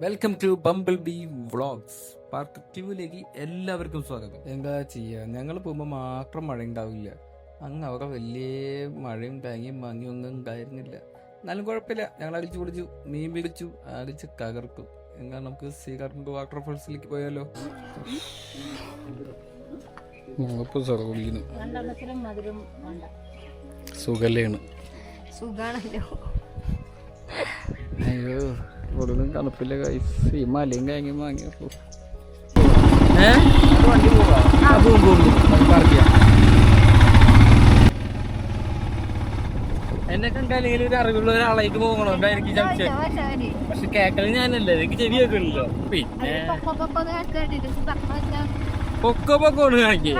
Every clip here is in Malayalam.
Welcome to bumble bee vlogs part 2ലേക്ക് എല്ലാവർക്കും സ്വാഗതം. എന്താ ചെയ്യുക, ഞങ്ങൾ പോകുമ്പോൾ മാത്രം മഴ ഉണ്ടാവില്ല. അങ്ങ് അവിടെ വലിയ മഴയും തേങ്ങയും മാങ്ങിയും ഒന്നും ഉണ്ടായിരുന്നില്ല. എന്നാലും കുഴപ്പമില്ല, ഞങ്ങൾ അടിച്ചു പൊളിച്ചു, മീൻ പിടിച്ചു, അടിച്ച് തകർത്തു. എന്നാൽ നമുക്ക് സീകാർക്കുണ്ട് വാട്ടർഫോൾസിലേക്ക് പോയാലോ? സുഖല്ലാണ്. അയ്യോ ഒടും തണുപ്പില്ല കൈസ്. ഈ മലയും കാര്യം വാങ്ങിയപ്പോ വണ്ടി പാർക്ക് ചെയ്യാം. എന്നെ കണ്ടാൽ ഒരു അറിവുള്ള ഒരാളേക്ക് പോകണോണ്ടോ എനിക്ക് സംശയം. പക്ഷെ കേക്കല് ഞാനല്ലേ, എനിക്ക് ചെവി കേൾക്കണില്ലോ. പിന്നെ പൊക്കോണ് കാണിക്കേ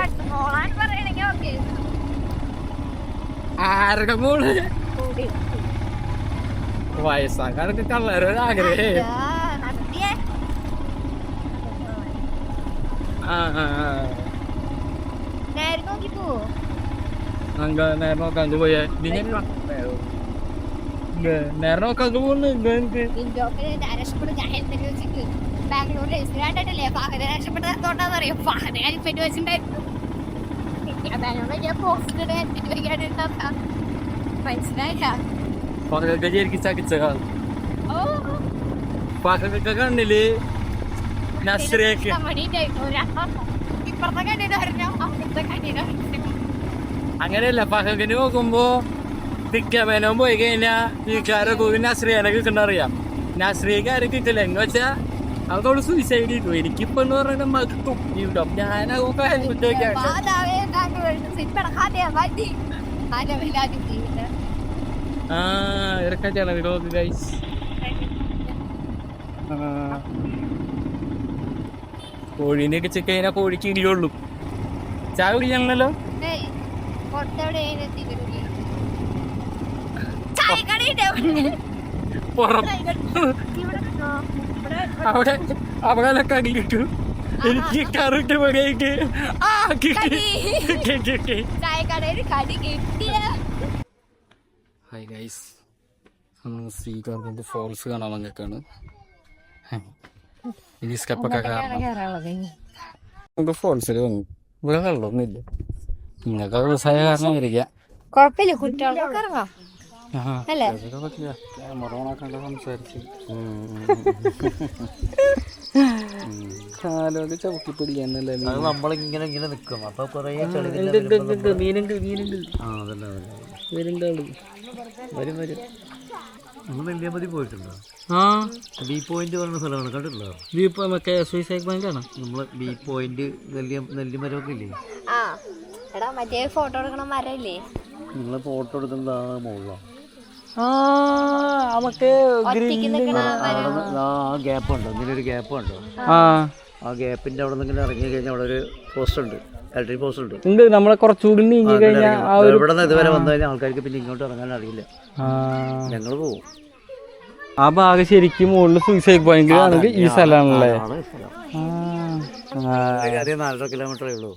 ആരുടെ മോള് വയസ്സാക്കാനൊക്കെ കള്ളൊരാഗ്രഹേ. നേരെ നോക്കാൻ പോയാ നേരെ നോക്കാൻ പോകുന്നു. പകലൊക്കെ കണ്ണില് നസ്രിയൊക്കെ അങ്ങനെയല്ല. പകലിന് നോക്കുമ്പോ തിക്കമേനോ പോയി കഴിഞ്ഞാ വീട്ടുകാരൊക്കെ നസ്രിയനെ കിട്ടണറിയാം. നസ്രിയക്ക് ആരും കിട്ടില്ല എന്ന് വെച്ചാ അവളോട് സൂയിസൈഡ് ചെയ്തു. എനിക്കിപ്പോ എന്ന് പറഞ്ഞാൽ മകും ജീവിതം. ഞാനൊക്കെ ഇറക്കാറ്റാണ് വിനോദ് ഗൈസ്. കോഴീനെയൊക്കെ ചെക്ക് കഴിഞ്ഞാൽ കോഴിക്ക് ഇടിയുള്ളൂ. ചായ കുടിക്കണല്ലോ. അവിടെ അവളൊക്കെ അടി കിട്ടു. എനിക്ക് കറിട്ട് പകയിട്ട് ഹായ് ഗൈസ്, ശ്രീകാർക്കുണ്ട് ഫോൾസ് കാണാൻ വന്നേക്കാണ്. ഇനി സ്റ്റെപ്പൊക്കെ നമുക്ക് ഫോൾസിൽ വന്നു. ഇവിടെ വെള്ളമൊന്നുമില്ല. നിങ്ങൾക്ക് വ്യവസായ കാരണമായിരിക്കാം. കുഴപ്പമില്ല, കുട്ടികൾക്ക് ഇറങ്ങാം. കാലോട് ചവിട്ടി പിടിക്കാന്നല്ലേ നമ്മളിങ്ങനെ ഇങ്ങനെ നിൽക്കും. അപ്പൊ കൊറേ മീനുണ്ട് വരും. നമ്മൾ നെല്ലിയാമ്പതി പോയിട്ടുണ്ടോ? ബി പോയിന്റ് പറഞ്ഞ സ്ഥലമാണ്, കണ്ടിട്ടുണ്ടോ? മറ്റേ സൂയിസൈഡ് ബാങ്കാണ്. നമ്മള് ബി പോയിന്റ് നെല്ലിമരമൊക്കെ ഇല്ലേ? മറ്റേ ഫോട്ടോ എടുക്കണ മരല്ലേ? നിങ്ങള് ഫോട്ടോ എടുക്കുന്നത് ആ മുകളിലാണ്. ആ ഗ്യാപ്പ് ഉണ്ടോ? ഇങ്ങനെ ഒരു ഗ്യാപ്പ് ഉണ്ടോ? ആ ഗ്യാപ്പിന്റെ അവിടെ നിന്ന് ഇങ്ങനെ ഇറങ്ങി കഴിഞ്ഞാൽ അവിടെ ഒരു പോസ്റ്റ് ഉണ്ട്, ഇലക്ട്രിക് പോസ്റ്റ് ഉണ്ട്. നമ്മളെ കുറച്ചുകൂടി നീങ്ങി കഴിഞ്ഞാൽ ഇവിടെ നിന്ന് ഇതുവരെ വന്നു കഴിഞ്ഞാൽ ആൾക്കാർക്ക് പിന്നെ ഇങ്ങോട്ട് ഇറങ്ങാൻ അറിയില്ല. ഞങ്ങള് പോകും. ആ ഭാഗം ശരിക്കും മുകളിൽ സൂയിസൈഡ് പോയിന്റ് ആണെങ്കിൽ ഈ സ്ഥലമാണല്ലേ? 4.5 കിലോമീറ്ററേ ഉള്ളൂ.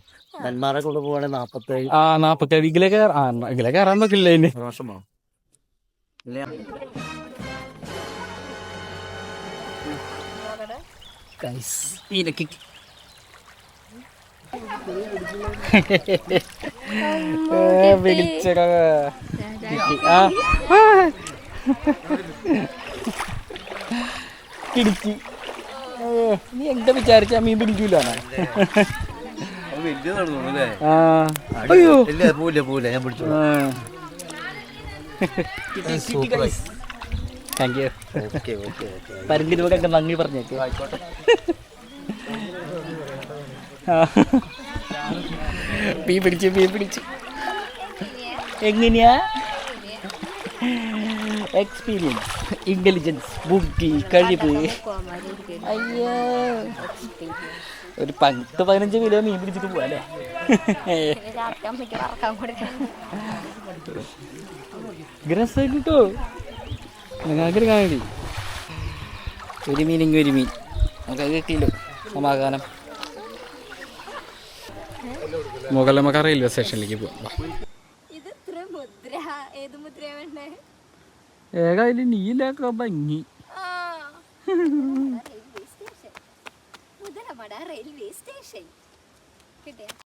നെന്മാറൊക്കെ ഉള്ള പോവാണെങ്കിൽ 47. 47 ഇതിലെ കയറാൻ പറ്റില്ല. അതിന് വർഷമോ പിടിച്ച് നീ എന്താ വിചാരിച്ചാ മീൻ പിടിക്കൂല? പോലെ ഞാൻ പിടിച്ചു. Thank you. പരന്തിനൊക്കെ നന്ദി പറഞ്ഞേക്ക്. മീൻ പിടിച്ചു എങ്ങനെയാ? എക്സ്പീരിയൻസ്, ഇന്റലിജൻസ്, ബുദ്ധി, കഴിവ്. അയ്യോ, ഒരു 10-15 കിലോ മീൻ പിടിച്ചിട്ട് പോവാല്ലേ? ഗ്രസ്സായിട്ട് കിട്ടോ? നിങ്ങൾക്ക് കാണി ഒരു മീനെങ്കിൽ ഒരു മീൻ നമുക്ക് കിട്ടിയല്ലോ. സമാധാനം. മുകളമക്ക റെയിൽവേ സ്റ്റേഷനിലേക്ക് പോവാം. ഏകായാലും നീലാക്ക ഭംഗി. നമ്മുടെ റെയിൽവേ സ്റ്റേഷൻ കിട്ടിയ